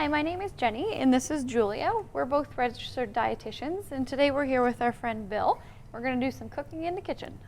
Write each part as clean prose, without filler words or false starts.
Hi, my name is Jenny and this is Julia. We're both registered dietitians and today we're here with our friend Bill. We're going to do some cooking in the kitchen.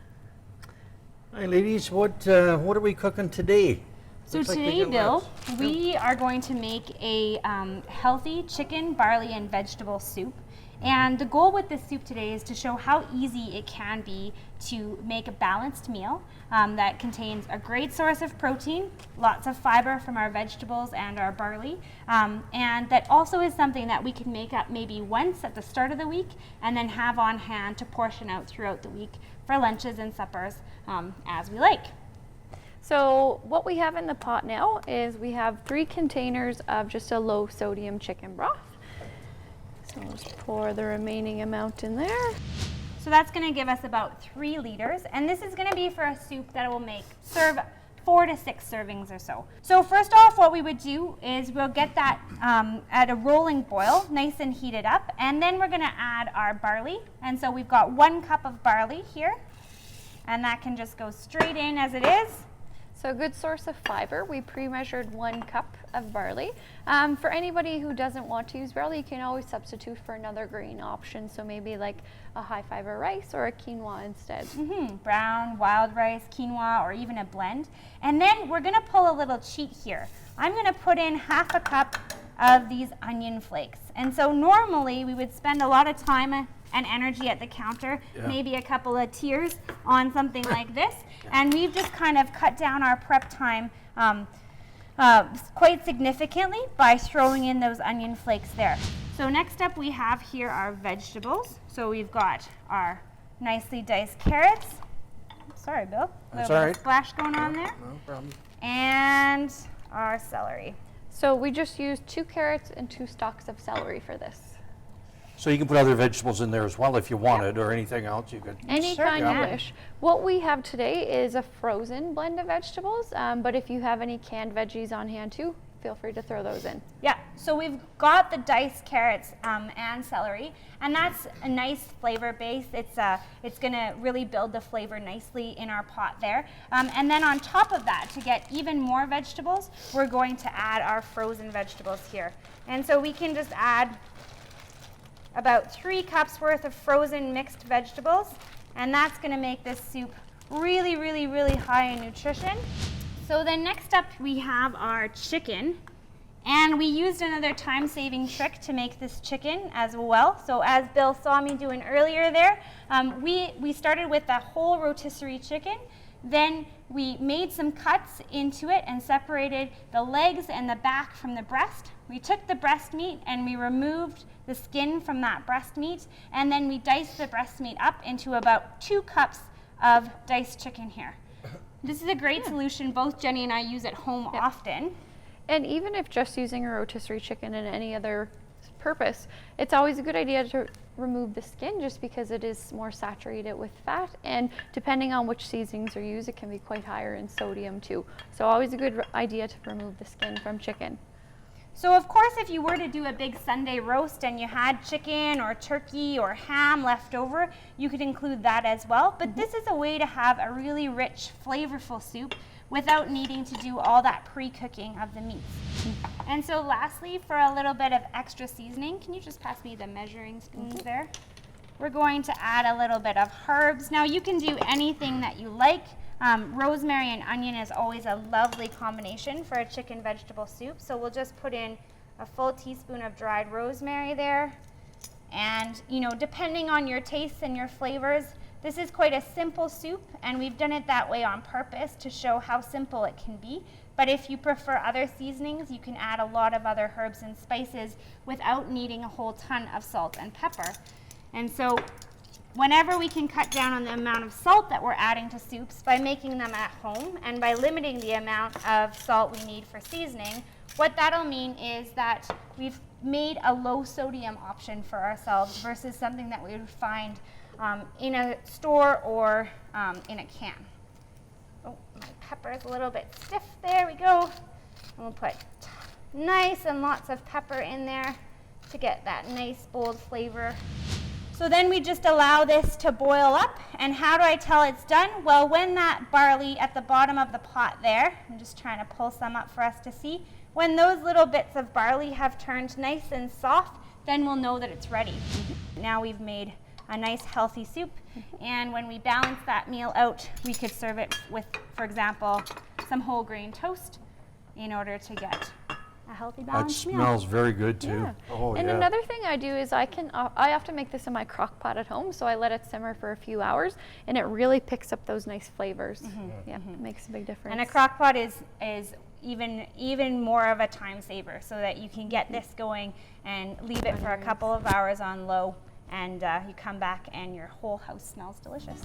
Hi ladies, what are we cooking today? So Looks like we today, get Bill, lots. we are going to make a healthy chicken, barley, and vegetable soup. And the goal with this soup today is to show how easy it can be to make a balanced meal that contains a great source of protein, lots of fiber from our vegetables and our barley, and that also is something that we can make up maybe once at the start of the week and then have on hand to portion out throughout the week for lunches and suppers as we like. So what we have in the pot now is we have 3 containers of just a low sodium chicken broth. So let's pour the remaining amount in there. So that's going to give us about 3 liters, and this is going to be for a soup that will serve 4 to 6 servings or so. So first off, what we would do is we'll get that at a rolling boil, nice and heated up, and then we're going to add our barley. And so we've got 1 cup of barley here, and that can just go straight in as it is. So a good source of fiber. We pre-measured 1 cup of barley. For anybody who doesn't want to use barley, you can always substitute for another grain option. So maybe like a high fiber rice or a quinoa instead. Brown, wild rice, quinoa, or even a blend. And then we're going to pull a little cheat here. I'm going to put in half a cup of these onion flakes. And so normally we would spend a lot of time and energy at the counter, maybe a couple of tears on something like this. And we've just kind of cut down our prep time quite significantly by throwing in those onion flakes there. So next up we have here our vegetables. So we've got our nicely diced carrots. Sorry, Bill. That's a little all bit right. of splash going on there. No problem. And our celery. So we just used 2 carrots and 2 stalks of celery for this. So you can put other vegetables in there as well if you wanted, or anything else you could. Any Sure kind can. you wish. What we have today is a frozen blend of vegetables, but if you have any canned veggies on hand too, feel free to throw those in. Yeah, so we've got the diced carrots and celery, and that's a nice flavor base. It's going to really build the flavor nicely in our pot there. And then on top of that, to get even more vegetables, we're going to add our frozen vegetables here. And so we can just add about 3 cups worth of frozen mixed vegetables, and that's going to make this soup really, really, really high in nutrition. So then next up we have our chicken, and we used another time-saving trick to make this chicken as well. So as Bill saw me doing earlier there, we started with a whole rotisserie chicken. Then we made some cuts into it and separated the legs and the back from the breast. We took the breast meat and we removed the skin from that breast meat, and then we diced the breast meat up into about 2 cups of diced chicken here. This is a great solution. Both Jenny and I use at home often. And even if just using a rotisserie chicken and any other purpose, it's always a good idea to remove the skin just because it is more saturated with fat, and depending on which seasonings are used, it can be quite higher in sodium too. So always a good idea to remove the skin from chicken. So of course, if you were to do a big Sunday roast and you had chicken or turkey or ham left over, you could include that as well. But this is a way to have a really rich, flavorful soup without needing to do all that pre-cooking of the meats. And so lastly, for a little bit of extra seasoning, can you just pass me the measuring spoons there? We're going to add a little bit of herbs. Now you can do anything that you like. Rosemary and onion is always a lovely combination for a chicken vegetable soup. So we'll just put in a full teaspoon of dried rosemary there. And depending on your tastes and your flavors, this is quite a simple soup, and we've done it that way on purpose to show how simple it can be. But if you prefer other seasonings, you can add a lot of other herbs and spices without needing a whole ton of salt and pepper. And so whenever we can cut down on the amount of salt that we're adding to soups by making them at home and by limiting the amount of salt we need for seasoning, what that'll mean is that we've made a low sodium option for ourselves versus something that we would find in a store or in a can. Oh, my pepper is a little bit stiff. There we go. And we'll put nice and lots of pepper in there to get that nice bold flavor. So then we just allow this to boil up. And how do I tell it's done? Well, when that barley at the bottom of the pot there, I'm just trying to pull some up for us to see. When those little bits of barley have turned nice and soft, then we'll know that it's ready. Now we've made a nice healthy soup, and when we balance that meal out, we could serve it with, for example, some whole grain toast in order to get a healthy That balanced meal. smells very good too. Yeah. Oh, And yeah. another thing I do is I often make this in my crock pot at home, so I let it simmer for a few hours, and it really picks up those nice flavors. Yeah, it makes a big difference. And a crock pot is even more of a time saver, so that you can get this going and leave it for a couple of hours on low, and you come back and your whole house smells delicious.